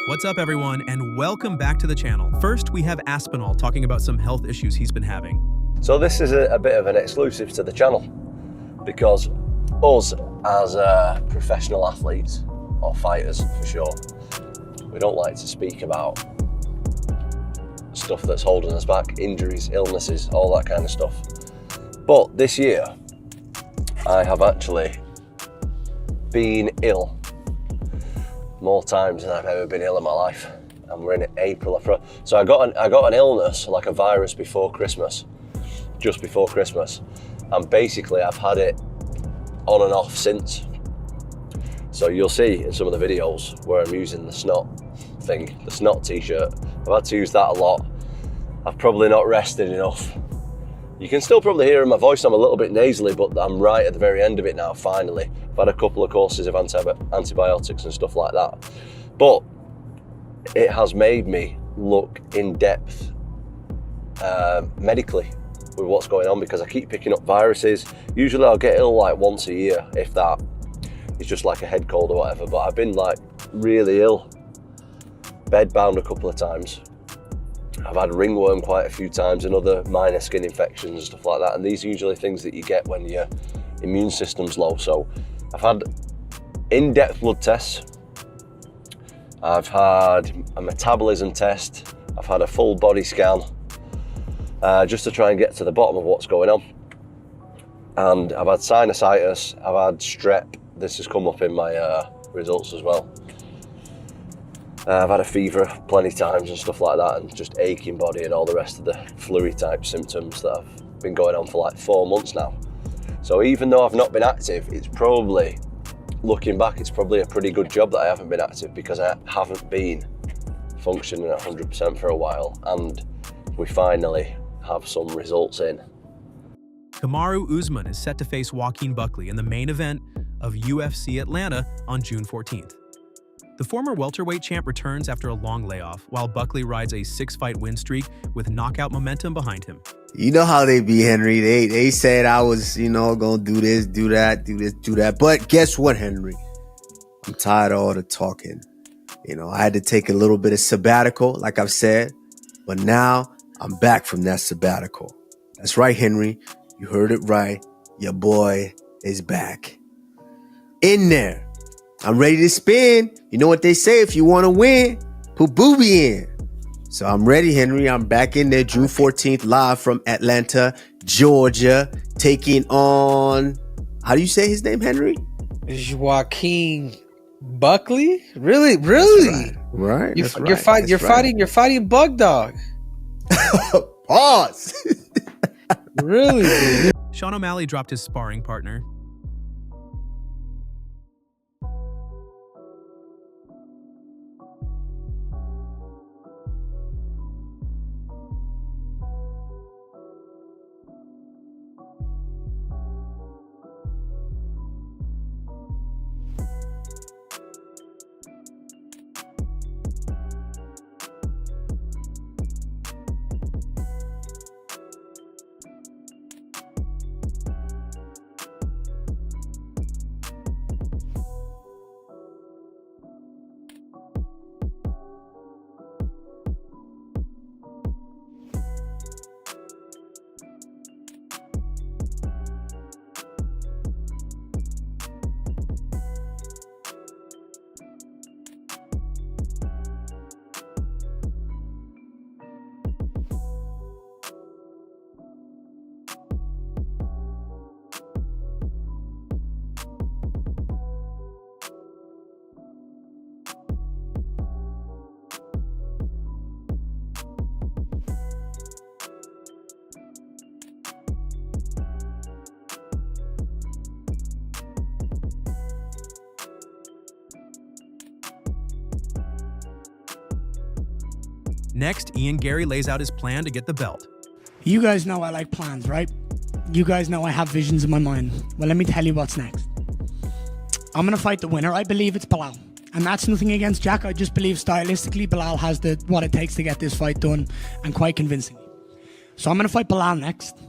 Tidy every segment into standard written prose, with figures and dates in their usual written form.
What's up, everyone, and welcome back to the channel. First, we have Aspinall talking about some health issues he's been having. So this is a bit of an exclusive to the channel because us as professional athletes, or fighters for sure, we don't like to speak about stuff that's holding us back, injuries, illnesses, all that kind of stuff. But this year, I have actually been ill more times than I've ever been ill in my life. And we're in April. So I got an illness, like a virus, before Christmas, just before Christmas. And basically I've had it on and off since. So you'll see in some of the videos where I'm using the snot thing, the snot t-shirt. I've had to use that a lot. I've probably not rested enough. You can still probably hear in my voice I'm a little bit nasally, but I'm right at the very end of it now, finally. I've had a couple of courses of antibiotics and stuff like that. But it has made me look in depth medically with what's going on, because I keep picking up viruses. Usually I'll get ill like once a year, if that. It's just like a head cold or whatever, but I've been like really ill. Bedbound a couple of times. I've had ringworm quite a few times and other minor skin infections and stuff like that. And these are usually things that you get when your immune system's low. So I've had in-depth blood tests. I've had a metabolism test. I've had a full body scan just to try and get to the bottom of what's going on. And I've had sinusitis, I've had strep. This has come up in my results as well. I've had a fever plenty of times and stuff like that, and just aching body and all the rest of the flu type symptoms that have been going on for like 4 months now. So even though I've not been active, it's probably, looking back, it's probably a pretty good job that I haven't been active, because I haven't been functioning at 100% for a while, and we finally have some results in. Kamaru Usman is set to face Joaquin Buckley in the main event of UFC Atlanta on June 14th. The former welterweight champ returns after a long layoff, while Buckley rides a 6-fight win streak with knockout momentum behind him. You know how they be, Henry. They said I was, gonna do this, do that, do this, do that. But guess what, Henry? I'm tired of all the talking. I had to take a little bit of sabbatical, like I've said. But now I'm back from that sabbatical. That's right, Henry. You heard it right. Your boy is back. In there. I'm ready to spin. You know what they say, if you want to win, put booby in. So I'm ready, Henry. I'm back in there June 14th, live from Atlanta, Georgia, taking on, how do you say his name, Henry? Joaquin Buckley? Really? Right. You're fighting Bug Dog. Pause. Really, dude? Sean O'Malley dropped his sparring partner. Next, Garry lays out his plan to get the belt. You guys know I like plans, right? You guys know I have visions in my mind. Well, let me tell you what's next. I'm going to fight the winner. I believe it's Belal. And that's nothing against Jack. I just believe stylistically Belal has what it takes to get this fight done, and quite convincingly. So I'm going to fight Belal next.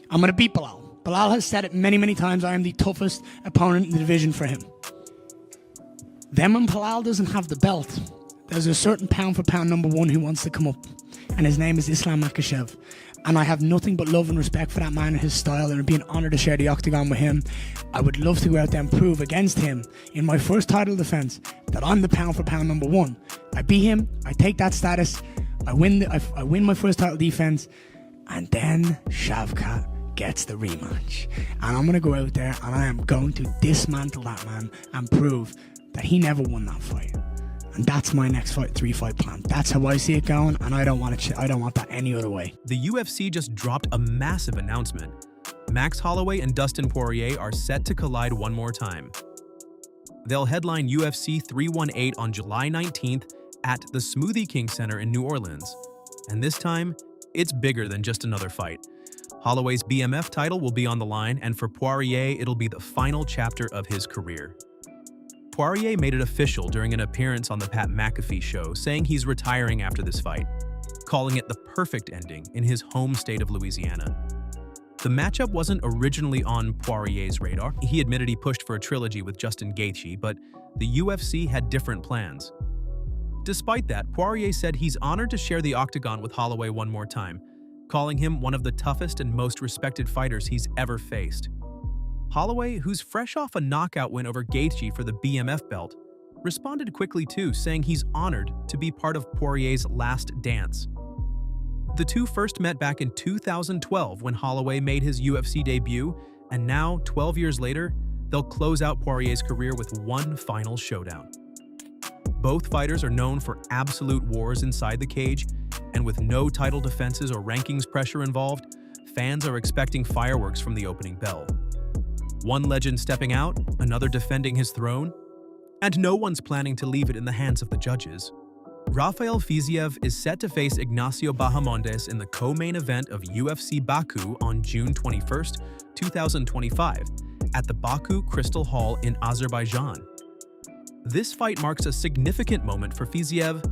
I'm going to beat Belal. Belal has said it many, many times. I am the toughest opponent in the division for him. Then when Belal doesn't have the belt, there's a certain pound for pound number one who wants to come up, and his name is Islam Makhachev. And I have nothing but love and respect for that man and his style, and it'd be an honour to share the octagon with him. I would love to go out there and prove against him in my first title defence that I'm the pound for pound number one. I beat him, I take that status, I win my first title defence, and then Shavkat gets the rematch. And I'm going to go out there and I am going to dismantle that man and prove that he never won that fight. And that's my next fight, 3-fight plan. That's how I see it going, and I don't want that any other way. The UFC just dropped a massive announcement. Max Holloway and Dustin Poirier are set to collide one more time. They'll headline UFC 318 on July 19th at the Smoothie King Center in New Orleans. And this time, it's bigger than just another fight. Holloway's BMF title will be on the line, and for Poirier, it'll be the final chapter of his career. Poirier made it official during an appearance on the Pat McAfee show, saying he's retiring after this fight, calling it the perfect ending in his home state of Louisiana. The matchup wasn't originally on Poirier's radar. He admitted he pushed for a trilogy with Justin Gaethje, but the UFC had different plans. Despite that, Poirier said he's honored to share the octagon with Holloway one more time, calling him one of the toughest and most respected fighters he's ever faced. Holloway, who's fresh off a knockout win over Gaethje for the BMF belt, responded quickly too, saying he's honored to be part of Poirier's last dance. The two first met back in 2012 when Holloway made his UFC debut, and now, 12 years later, they'll close out Poirier's career with one final showdown. Both fighters are known for absolute wars inside the cage, and with no title defenses or rankings pressure involved, fans are expecting fireworks from the opening bell. One legend stepping out, another defending his throne, and no one's planning to leave it in the hands of the judges. Rafael Fiziev is set to face Ignacio Bahamondes in the co-main event of UFC Baku on June 21st, 2025, at the Baku Crystal Hall in Azerbaijan. This fight marks a significant moment for Fiziev,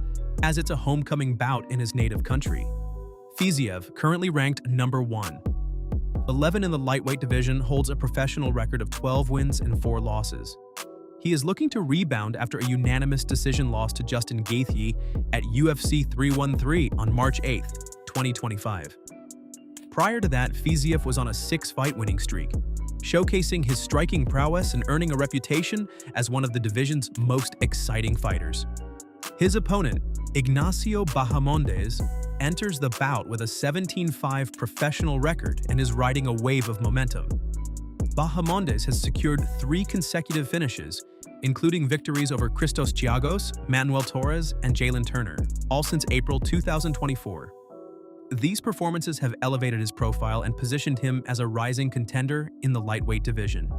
as it's a homecoming bout in his native country. Fiziev, currently ranked number 1, 11 in the lightweight division, holds a professional record of 12 wins and 4 losses. He is looking to rebound after a unanimous decision loss to Justin Gaethje at UFC 313 on March 8, 2025. Prior to that, Fiziev was on a 6-fight winning streak, showcasing his striking prowess and earning a reputation as one of the division's most exciting fighters. His opponent, Ignacio Bahamondes, enters the bout with a 17-5 professional record and is riding a wave of momentum. Bahamondes has secured 3 consecutive finishes, including victories over Christos Giagos, Manuel Torres, and Jalen Turner, all since April 2024. These performances have elevated his profile and positioned him as a rising contender in the lightweight division.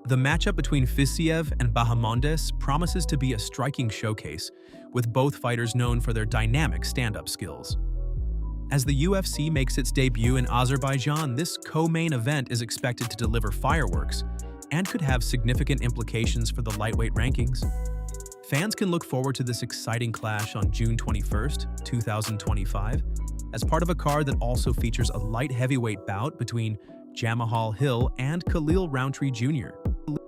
The matchup between Fiziev and Bahamondes promises to be a striking showcase, with both fighters known for their dynamic stand-up skills. As the UFC makes its debut in Azerbaijan, this co-main event is expected to deliver fireworks and could have significant implications for the lightweight rankings. Fans can look forward to this exciting clash on June 21st, 2025, as part of a card that also features a light heavyweight bout between Jamahal Hill and Khalil Rountree Jr.